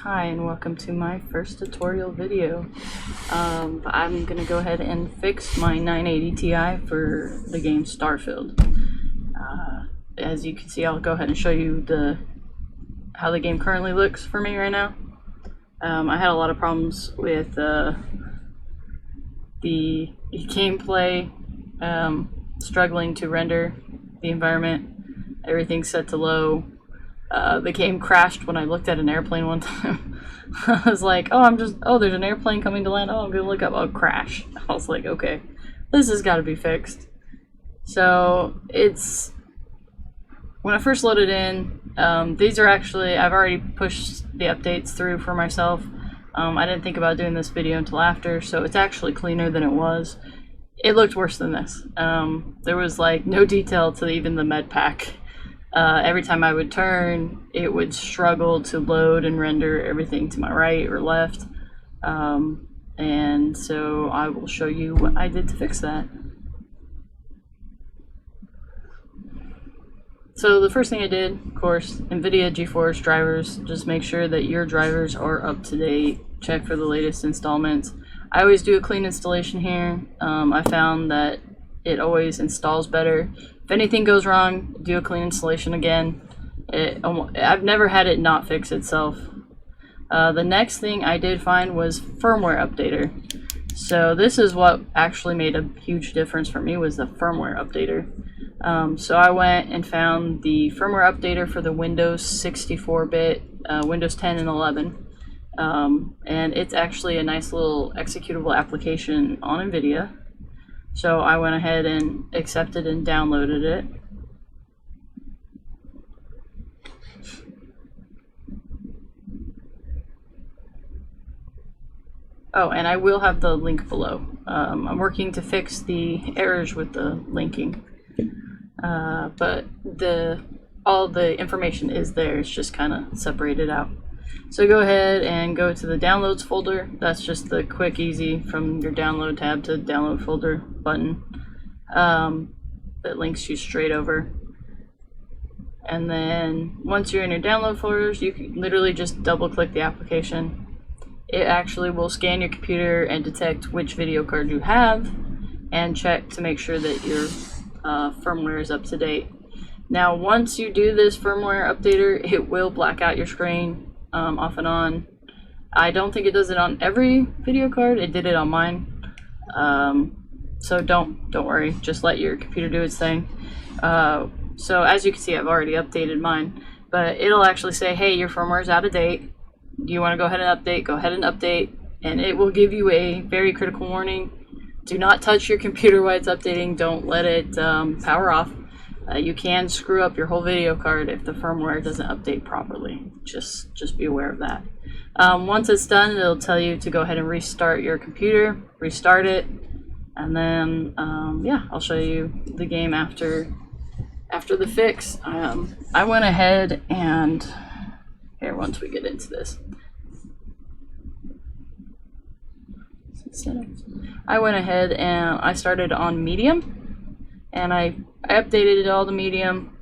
Hi and welcome to my first tutorial video. I'm going to go ahead and fix my 980 Ti for the game Starfield. As you can see, I'll go ahead and show you how the game currently looks for me right now. I had a lot of problems with the gameplay, struggling to render the environment. Everything's set to low. The game crashed when I looked at an airplane one time. I was like, oh, there's an airplane coming to land. Oh, I'm gonna look up. Oh, crash. I was like, okay, this has got to be fixed. So when I first loaded in, these are actually, I've already pushed the updates through for myself. I didn't think about doing this video until after, so it's actually cleaner than it was. It looked worse than this. There was like no detail to even the med pack. Every time I would turn, it would struggle to load and render everything to my right or left. And so I will show you what I did to fix that. So the first thing I did, of course, Nvidia GeForce drivers. Just make sure that your drivers are up to date. Check for the latest installments. I always do a clean installation here. I found that it always installs better. If anything goes wrong, do a clean installation again. I've never had it not fix itself. The next thing I did find was firmware updater. So this is what actually made a huge difference for me, was the firmware updater. So I went and found the firmware updater for the Windows 64-bit, Windows 10 and 11. And it's actually a nice little executable application on Nvidia. So I went ahead and accepted and downloaded it. Oh, and I will have the link below. I'm working to fix the errors with the linking. But all the information is there, it's just kind of separated out. So go ahead and go to the downloads folder. That's just the quick, easy from your download tab to download folder button. That links you straight over. And then once you're in your download folders, you can literally just double click the application. It actually will scan your computer and detect which video card you have and check to make sure that your firmware is up to date. Now once you do this firmware updater, it will black out your screen off and on. I don't think it does it on every video card. It did it on mine. So don't worry, just let your computer do its thing. So as you can see, I've already updated mine, but it'll actually say, hey, your firmware is out of date. Do you want to go ahead and update? Go ahead and update, and it will give you a very critical warning. Do not touch your computer while it's updating. Don't let it power off. You can screw up your whole video card if the firmware doesn't update properly. Just be aware of that. Once it's done, it'll tell you to go ahead and restart your computer, restart it, and then yeah, I'll show you the game after the fix. I went ahead and here, once we get into this, I went ahead and I started on medium, and I updated all the medium,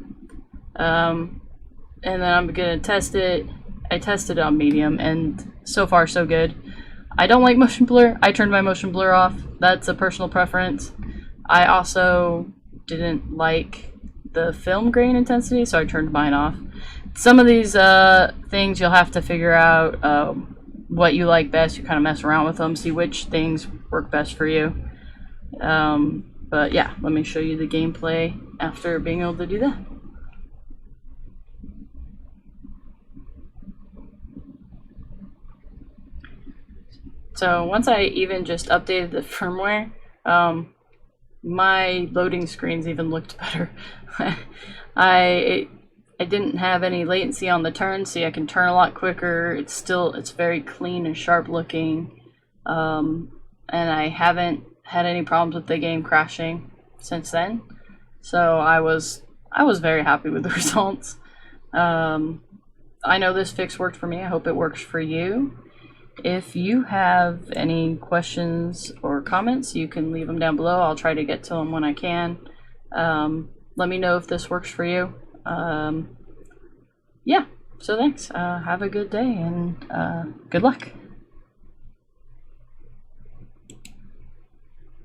and then I'm gonna test it. I tested it on medium, and so far so good. I don't like motion blur. I turned my motion blur off. That's a personal preference. I also didn't like the film grain intensity, so I turned mine off. Some of these things you'll have to figure out what you like best. You kind of mess around with them, see which things work best for you. But yeah, let me show you the gameplay after being able to do that. So once I even just updated the firmware, my loading screens even looked better. I didn't have any latency on the turn. See, I can turn a lot quicker. It's very clean and sharp looking, and I haven't had any problems with the game crashing since then. So I was very happy with the results. I know this fix worked for me. I hope it works for you. If you have any questions or comments, you can leave them down below. I'll try to get to them when I can. Let me know if this works for you. Yeah, So thanks. Have a good day and good luck.